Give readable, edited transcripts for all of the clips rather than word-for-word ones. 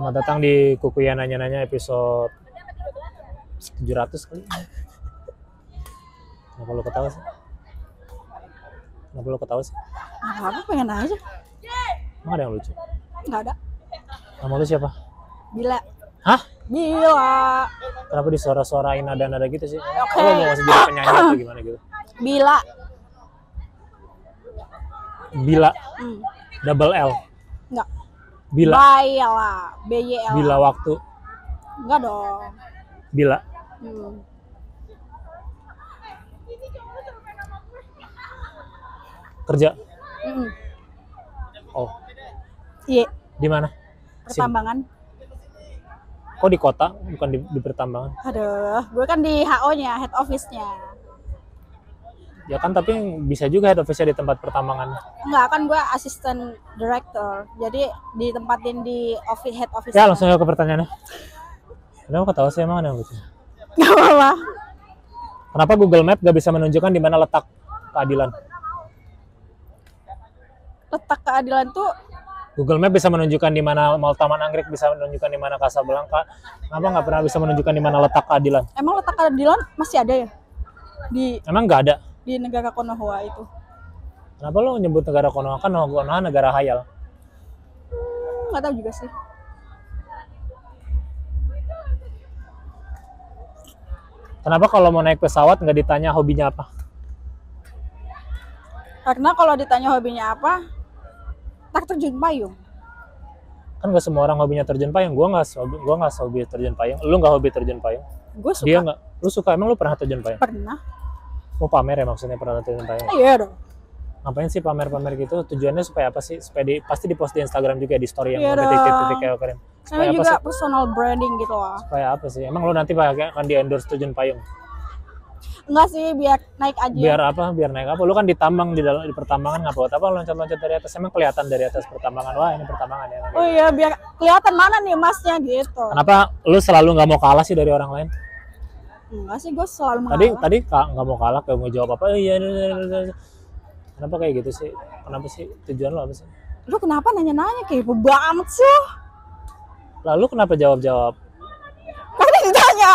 Selamat datang di Kukuya Nanya-Nanya episode 700 kali. Kenapa lo ketawa sih? Apa pengen aja. Emang ada yang lucu? Nggak ada. Nama lu siapa? Bila. Hah? Bila. Kenapa disuara-suarain nada-nada gitu sih? Lo mau masih jadi penyanyi atau gimana gitu? Bila. Bila. Double L. Enggak. Bila. Bayala. B-Y-L. Bila waktu. Enggak dong. Bila. Kerja. Oh. Iya. Di mana? Pertambangan. Kok di kota, bukan di pertambangan? Aduh, gue kan di HO-nya, head office-nya. Ya kan, tapi bisa juga head office-nya di tempat pertambangan. Enggak, kan gue assistant director. Jadi ditempatin di office head office. Ya, langsung ke pertanyaannya. Kenapa ketawa sih, emang ada yang lucu? Gak apa-apa. Kenapa Google Map gak bisa menunjukkan di mana letak keadilan? Letak keadilan tuh Google Map bisa menunjukkan di mana Mall Taman Anggrek, bisa menunjukkan di mana Casablanca. Kenapa nggak pernah bisa menunjukkan di mana letak keadilan? emang letak keadilan masih ada ya? Emang nggak ada? Di negara Konoha itu. Kenapa lo nyebut negara Konoha? Kan Konoha negara hayal. Nggak tahu juga sih. Kenapa kalau mau naik pesawat nggak ditanya hobinya apa? Karena kalau ditanya hobinya apa, tak terjun payung. Kan nggak semua orang hobinya terjun payung. Gua nggak hobi terjun payung. Lu nggak hobi terjun payung? Gue suka. Dia nggak. Lu suka? Emang lu pernah terjun payung? Pernah. Mau pamer ya maksudnya pernah terjun payung? Iya dong. Ngapain sih pamer-pamer gitu? Tujuannya supaya apa sih? Supaya pasti di post di Instagram juga di story yang Iya titik-titik kayak keren. Saya juga personal branding gitu loh. Supaya apa sih? Emang lu nanti akan di endorse terjun payung? Enggak sih, biar naik aja. Biar apa? Biar naik apa? Lu kan ditambang di dalam di pertambangan, ngapa buat apa loncat-loncat dari atas? Emang kelihatan dari atas pertambangan. Wah, ini pertambangan ya. Oh iya, biar kelihatan mana nih emasnya gitu. Kenapa lu selalu nggak mau kalah sih dari orang lain? Enggak sih, gue selalu mengalah. Tadi nggak mau kalah, kayak mau jawab apa? Iya. Kenapa kayak gitu sih? Kenapa sih? Tujuan lo apa sih? Lu kenapa nanya-nanya kayak banget sih? Lalu kenapa jawab-jawab? Kan ditanya.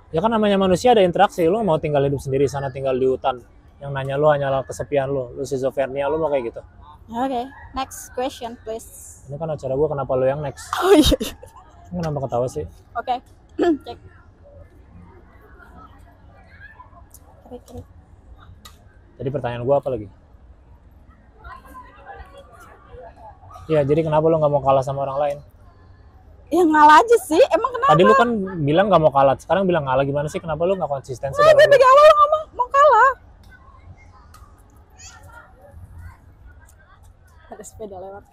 Ya kan namanya manusia ada interaksi. Lu mau tinggal hidup sendiri sana, tinggal di hutan. Yang nanya lu hanyalah kesepian lu schizophrenia, lu mau kayak gitu. Oke, next question please. Ini kan acara gua, kenapa lu yang next? Oh iya. Kenapa ketawa sih? Oke. Cek. Krik. Jadi pertanyaan gua apa lagi? Ya, jadi kenapa lu nggak mau kalah sama orang lain? Ya ngalah aja sih, emang kenapa? Tadi lu kan bilang nggak mau kalah, sekarang bilang ngalah, gimana sih? Kenapa lu nggak konsisten sih? Gue dari awal ngomong mau kalah. Ada sepeda lewat.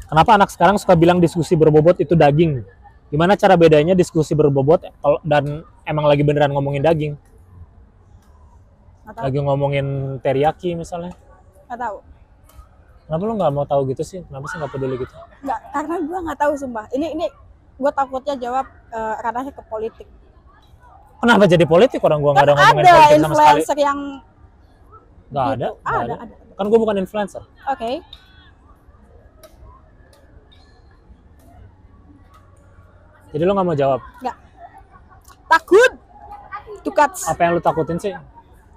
Kenapa anak sekarang suka bilang diskusi berbobot itu daging? Gimana cara bedanya diskusi berbobot dan emang lagi beneran ngomongin daging? Lagi ngomongin teriyaki misalnya? Nggak tahu. Kenapa lu nggak mau tahu gitu sih? Kenapa sih nggak peduli gitu? Nggak, karena gue nggak tahu sumpah. Ini gue takutnya jawab ranahnya ke politik. Kenapa jadi politik? Orang gue nggak ada ngomongin ada politik sama sekali. influencer yang Nggak gitu. ada. Ada. Kan gue bukan influencer. Oke. Jadi lu nggak mau jawab? Nggak. Takut. Tukats. Apa yang lu takutin sih?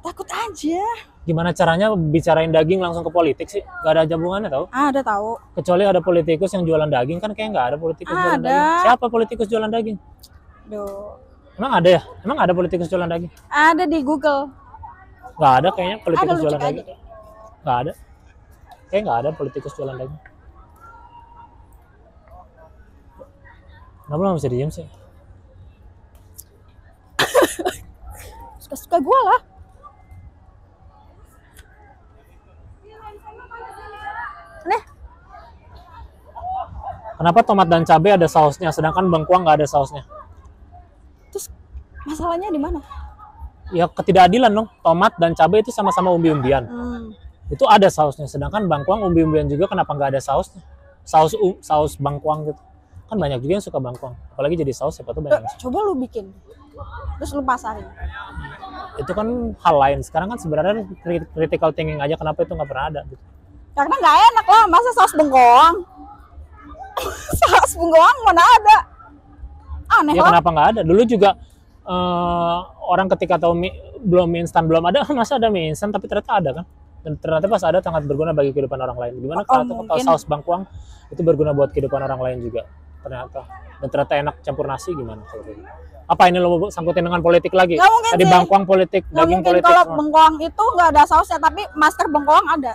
Takut aja. Gimana caranya bicarain daging langsung ke politik sih? Gak ada jabungannya tau? Ada tahu. Kecuali ada politikus yang jualan daging, kan kayak nggak ada politikus jualan daging. Siapa politikus jualan daging? Duh. Emang ada ya? Emang ada politikus jualan daging? Ada di Google. Nggak ada kayaknya politikus Ada, lu jualan cek daging. aja. Nggak ada. Kayak nggak ada politikus jualan daging. Kenapa lo bisa diem sih? Suka-suka gue lah. Nih. Kenapa tomat dan cabai ada sausnya, sedangkan bengkuang nggak ada sausnya? Terus masalahnya di mana? Ya ketidakadilan dong. Tomat dan cabai itu sama-sama umbi-umbian. Itu ada sausnya, sedangkan bengkuang umbi-umbian juga, kenapa nggak ada sausnya? Saus bengkuang gitu. Kan banyak juga yang suka bengkuang. Apalagi jadi saus, siapa tuh banyak. Coba lu bikin. Terus lu pasarin. Itu kan hal lain. Sekarang kan sebenarnya critical thinking aja, kenapa itu nggak pernah ada gitu. Karena nggak enak lah, masa saus bengkoang. Saus bengkoang mana ada? Aneh Ya lah. kenapa nggak ada? Dulu juga orang ketika tahu belum mie instan belum ada, masa ada mie instan, tapi ternyata ada kan? Dan ternyata pas ada sangat berguna bagi kehidupan orang lain. Gimana kalau mungkin. saus bangkuang itu berguna buat kehidupan orang lain juga ternyata. Dan ternyata enak campur nasi gimana kalau gitu? Apa ini lo sangkutin dengan politik lagi? Nggak mungkin Tadi sih. bangkuang politik, Nggak daging mungkin politik. kalau semua. bengkoang itu nggak ada sausnya, tapi masker bengkoang ada.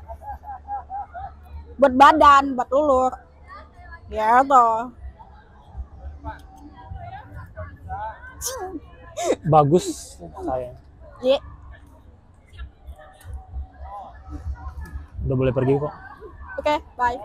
Buat badan, buat ulur. Gitu. Bagus sayang. Iya. Udah boleh pergi kok. Oke, bye.